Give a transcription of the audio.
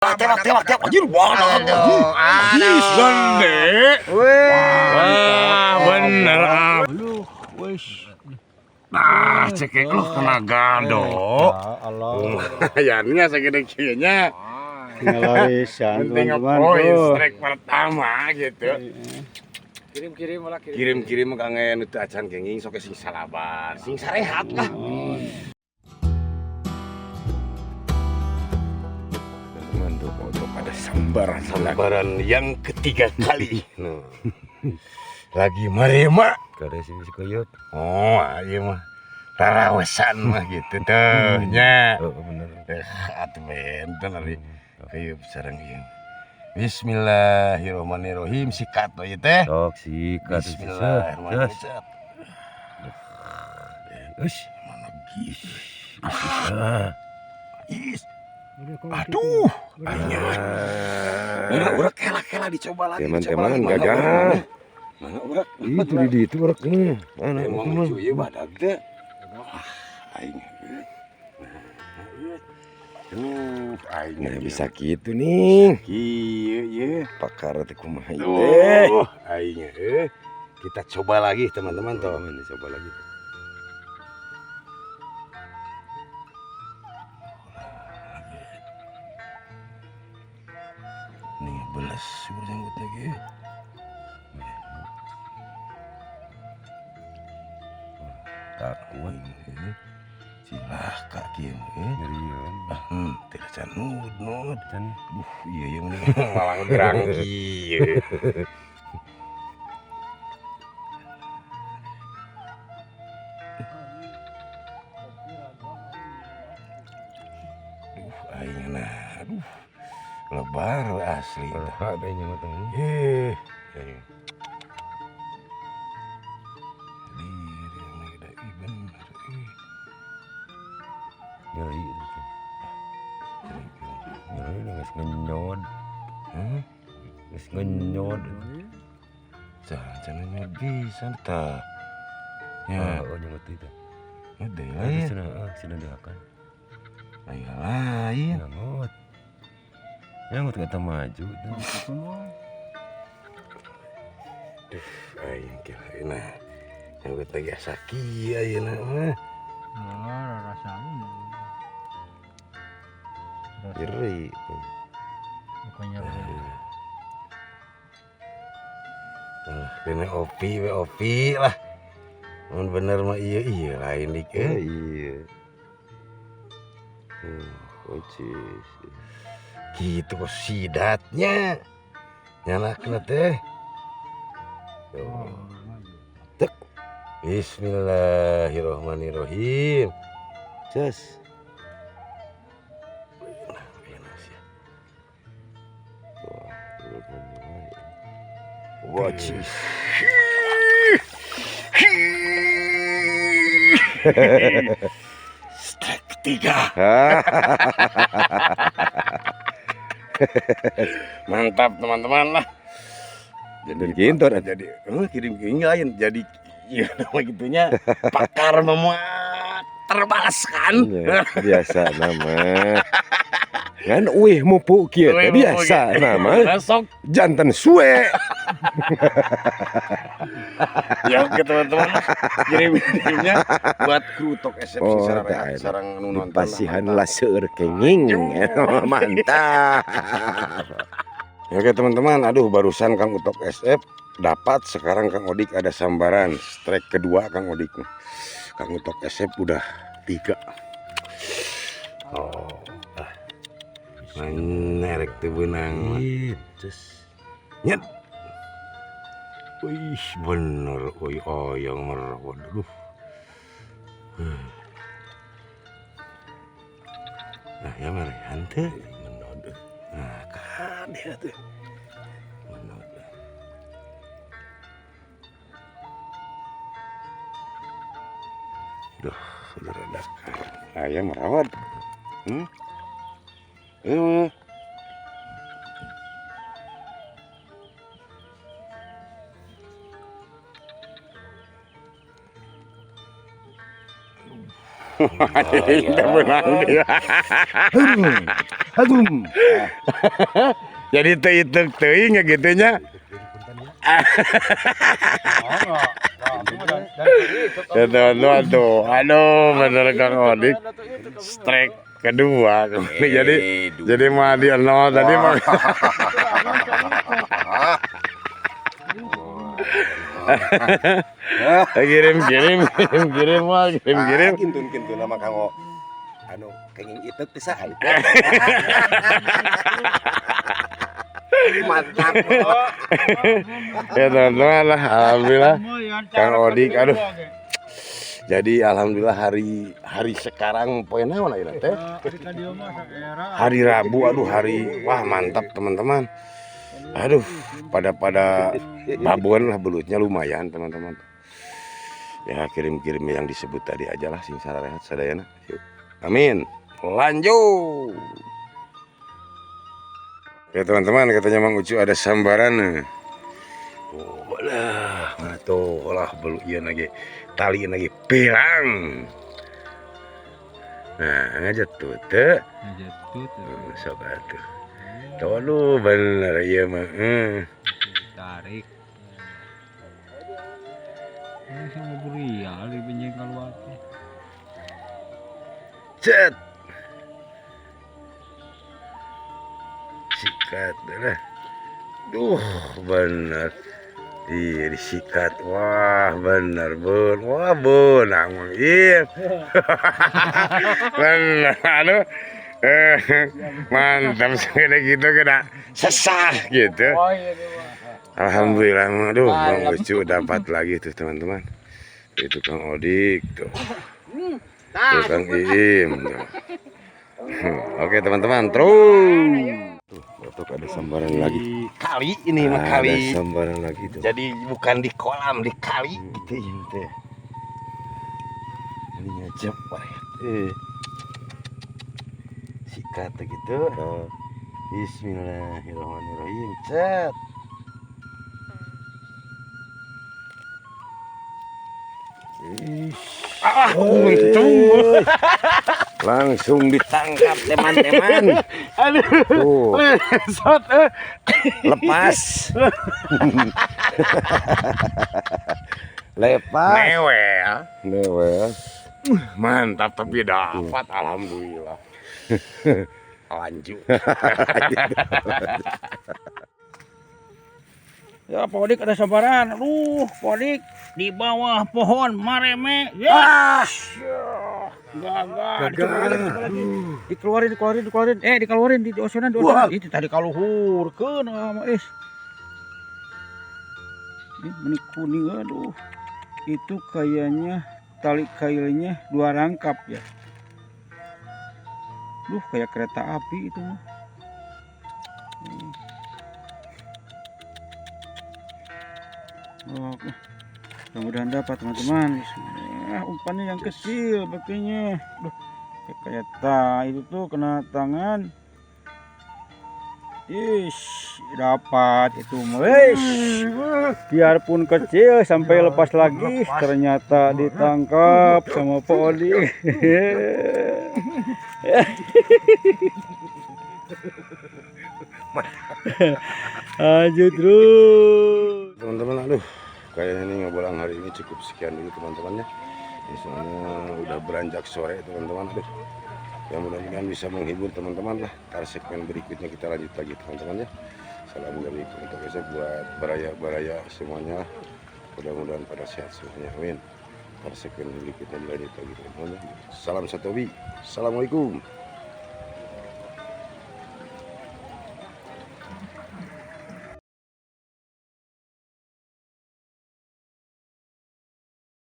Tembak anjir banget. Aduh, Anjir gede. Wah, bener. Nah, cekek lu kena gado. Allah. Ayahnya segede kieunya. Ngeloisan Penting teman-teman poin tuh. strike pertama gitu. Kirim malah Kirim kangen itu acan kenging sok sing salabar, sing sarehat lah. Teman tuh untuk ada sambaran yang ketiga kali. Nah. Lagi marema Kada si koyot. oh iya mah rarawasan mah gitu tuh nya Oh bener. atuh benten ari kayu sareng ieu Bismillahirrahmanirrahim sikat we teh Sok sikat. Bismillahirrahmanirrahim Us. mana gis is aduh akhirnya urak kela dicoba lagi Teman-teman gagal. mana urak Itu di itu uraknya. Mana emang itu mah? lucu ieu badag teh aing aing Nah bisa gitu nih. kieu ye Pakar teh kumaha ieu oh teh. aing kita coba lagi teman-teman toh Ini coba lagi. nih belas berjanggut lagi Takut. silah kaki Ngerian. tidak canud nud Can iya yang mending malah ngerang kieu aing nah aduh lebar we asli ada yang mah teh. eh Ngeri. Ngeri geus ngenyod. Geus ngenyod. Jangan bisa ta. Ya, Oh nyeut itu. ada Ayo lain. sini diakan. Ayo lain. Nyangot. Nyangot kata maju. Ayo kira nah. Yang kita lagi asaki ayo mah. Iri. Kena opi lah. Mun bener mah iya lain dik. Iya. Ocis. Gitu kok sidatnya. Nyalakna teh. Tek. Bismillahirrahmanirrahim. Jas. Wacis. Strike ketiga. Mantap teman-teman lah. Dan gitu Jadi kirim lain jadi ya nama gitunya pakar memuat terbalaskan. Ya, biasa nama. Kan mupu kieu teh biasa nama. Besok Jantan suwe. ya oke teman-teman kirimnya buat kru Tok SF Oh, sarang nu nonton. Pasihan laseur kenging. Mantap. Ya, oke teman-teman, aduh barusan Kang Utok SF dapat, sekarang Kang Odik ada sambaran strike kedua Kang Odik. Kang Utok SF udah 3. Oh, menerek tuh benang. Terus Nyet. Wih bener, oi oyong merawat dulu. Nah ya mari hante. Nah kan dia tuh. Duh, sudah ada ayam merawat. Kita menang dia. Aduh. Jadi teu teuing ya gitunya. Ya teman-teman tuh, aduh bener Kang Odik, strike kedua, jadi mah dia nol tadi mah. kirim mah. Kintun nama Kang anu kenging itu bisa. Mantap. Ya teman-teman lah, alhamdulillah Kang Odik, aduh. Jadi alhamdulillah hari sekarang poe naon aya teh? Hari Rabu, aduh wah mantap teman-teman. Aduh, pada babon lah belutnya lumayan teman-teman. Ya kirim yang disebut tadi aja lah sing sarehat sadayana. Yuk. Amin. Lanjut. Ya teman-teman, katanya Mang Ucu ada sambaran. Oh lah, mana tuh lah belu ieu lagi tali lagi pirang. Nah, ngajatuh teh. Sok atuh. Tuh lu bener ieu mah. Tarik. Ini sama buria di benjeng keluar. Cet. Sikat dah. Duh, bener. Iya disikat. Wah, bener bun. Wah, benang Mang Im. Bener. Aduh. Mantap sekali gitu kena sesah gitu. Alhamdulillah, aduh Bang Ucu dapat lagi tuh teman-teman. Itu Kang Odik tuh. Tuh Kang Iim tuh. Oke teman-teman, terus. Tuh ada sambaran lagi. Kali ini mah kali. Ada sambaran lagi tuh. Jadi bukan di kolam, di kali Gitu ya. Ini ngajak Pak. Sikat gitu. Bismillahirrahmanirrahim. Cet. Langsung ditangkap teman-teman. Aduh. Lepas. Lepas. Newel. Mantap tapi dapat alhamdulillah. Lanjut. Ya, Pak Odik ada sambaran. Aduh, Pak Odik di bawah pohon mareme. Ya. Gagal. Dikeluarin. Dikeluarin di oceanan. Itu tadi kaluhurkeun mah Ini benih kuning, aduh. Itu kayaknya tali kailnya 2 rangkap ya. Duh, kayak kereta api itu mah. Oh, mudah-mudahan dapat teman-teman. Umpannya yang kecil pakainya. Duh, kayak itu tuh kena tangan. Dapat itu guys. Biarpun kecil sampai lepas lagi ternyata ditangkap sama Pak Odik. Lanjut terus teman-teman. Aduh, kayaknya ini ngobolang hari ini cukup sekian dulu teman-temannya. Soalnya udah beranjak sore teman-teman. Aduh, yang mudah-mudahan bisa menghibur teman-teman lah. Ntar segmen berikutnya kita lanjut lagi teman-teman ya. Salam dari untuk besok buat baraya semuanya. Mudah-mudahan pada sehat semuanya, amin. Ntar segmen berikutnya dilanjut lagi teman-teman. Salam satobi, assalamualaikum.